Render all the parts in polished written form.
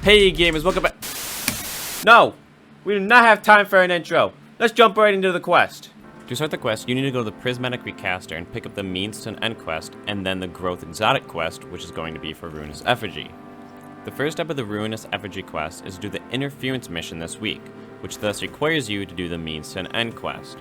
Hey gamers, welcome back. No! We do not have time for an intro. Let's jump right into the quest. To start the quest, you need to go to the Prismatic Recaster and pick up the Means to an End quest, and then the Growth Exotic quest, which is going to be for Ruinous Effigy. The first step of the Ruinous Effigy quest is to do the Interference mission this week, which thus requires you to do the Means to an End quest.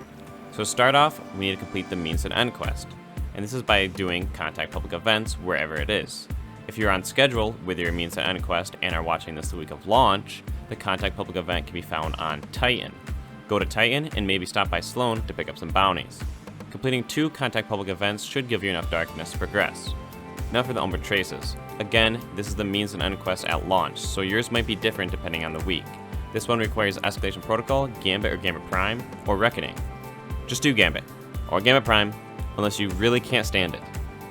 So to start off, we need to complete the Means to an End quest, and this is by doing Contact Public Events wherever it is. If you're on schedule with your Means to End quest and are watching this the week of launch, the Contact Public event can be found on Titan. Go to Titan and maybe stop by Sloan to pick up some bounties. Completing 2 Contact Public events should give you enough darkness to progress. Now for the Umbra Traces. Again, this is the Means to End quest at launch, so yours might be different depending on the week. This one requires Escalation Protocol, Gambit or Gambit Prime, or Reckoning. Just do Gambit, or Gambit Prime, unless you really can't stand it.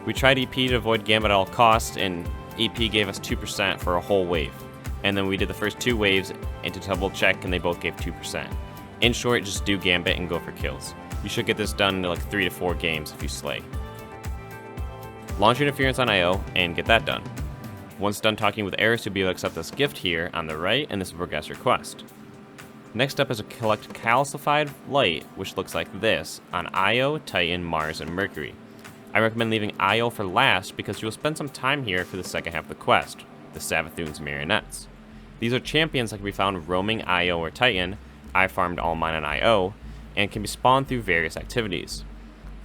We tried EP to avoid Gambit at all costs, and EP gave us 2% for a whole wave. And then we did the first 2 waves and to double check, and they both gave 2%. In short, just do Gambit and go for kills. You should get this done in like 3 to 4 games if you slay. Launch your Interference on IO and get that done. Once done talking with Eris, you'll be able to accept this gift here on the right, and this will progress your quest. Next up is to collect Calcified Light, which looks like this, on Io, Titan, Mars, and Mercury. I recommend leaving Io for last because you'll spend some time here for the second half of the quest, the Savathun's Marionettes. These are champions that can be found roaming Io or Titan. I farmed all mine on Io, and can be spawned through various activities.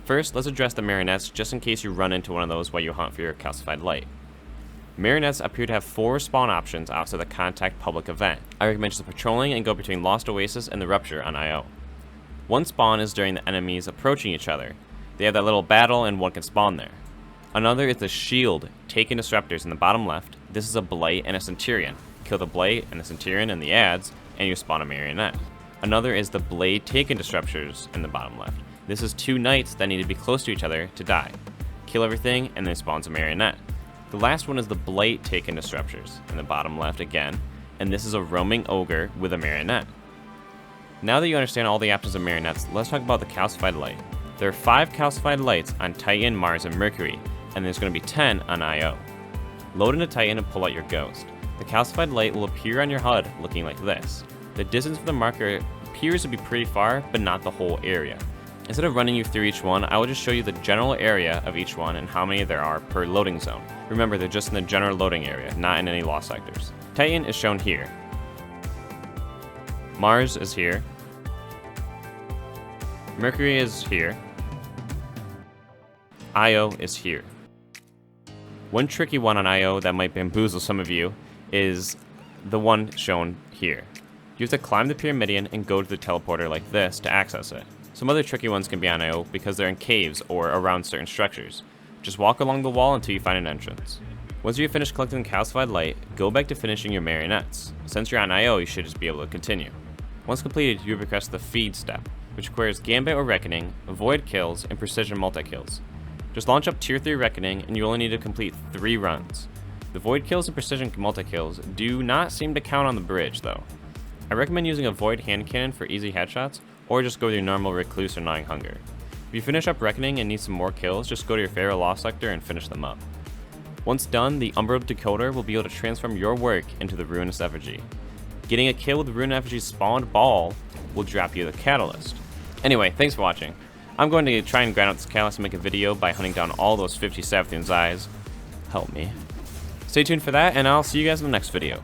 First, let's address the Marionettes just in case you run into one of those while you hunt for your Calcified Light. Marionettes appear to have 4 spawn options outside the Contact Public event. I recommend just patrolling and go between Lost Oasis and the Rupture on Io. One spawn is during the enemies approaching each other. They have that little battle and one can spawn there. Another is the Shield, Taken Disruptors in the bottom left. This is a Blight and a Centurion. Kill the Blight and the Centurion and the ads, and you spawn a Marionette. Another is the Blade Taken Disruptors in the bottom left. This is 2 knights that need to be close to each other to die. Kill everything and then spawns a Marionette. The last one is the Blight Taken Disruptors in the bottom left again, and this is a roaming ogre with a Marionette. Now that you understand all the options of Marionettes, let's talk about the Calcified Light. There are 5 Calcified Lights on Titan, Mars, and Mercury, and there's going to be 10 on Io. Load into Titan and pull out your Ghost. The Calcified Light will appear on your HUD looking like this. The distance for the marker appears to be pretty far, but not the whole area. Instead of running you through each one, I will just show you the general area of each one and how many there are per loading zone. Remember, they're just in the general loading area, not in any lost sectors. Titan is shown here. Mars is here. Mercury is here. Io is here. One tricky one on Io that might bamboozle some of you is the one shown here. You have to climb the Pyramidion and go to the teleporter like this to access it. Some other tricky ones can be on Io because they're in caves or around certain structures. Just walk along the wall until you find an entrance. Once you finish collecting the Calcified Light, go back to finishing your Marionettes. Since you're on Io, you should just be able to continue. Once completed, you progress the Feed step, which requires Gambit or Reckoning, Avoid kills, and Precision multi-kills. Just launch up Tier 3 Reckoning and you only need to complete 3 runs. The Void kills and Precision multi-kills do not seem to count on the bridge though. I recommend using a Void hand cannon for easy headshots, or just go with your normal Recluse or Gnawing Hunger. If you finish up Reckoning and need some more kills, just go to your favorite Lost Sector and finish them up. Once done, the Umbra Decoder will be able to transform your work into the Ruinous Effigy. Getting a kill with the Ruinous Effigy's spawned ball will drop you the Catalyst. Anyway, thanks for watching. I'm going to try and grind out this Catalyst and make a video by hunting down all those 50 Savathun's eyes. Help me. Stay tuned for that, and I'll see you guys in the next video.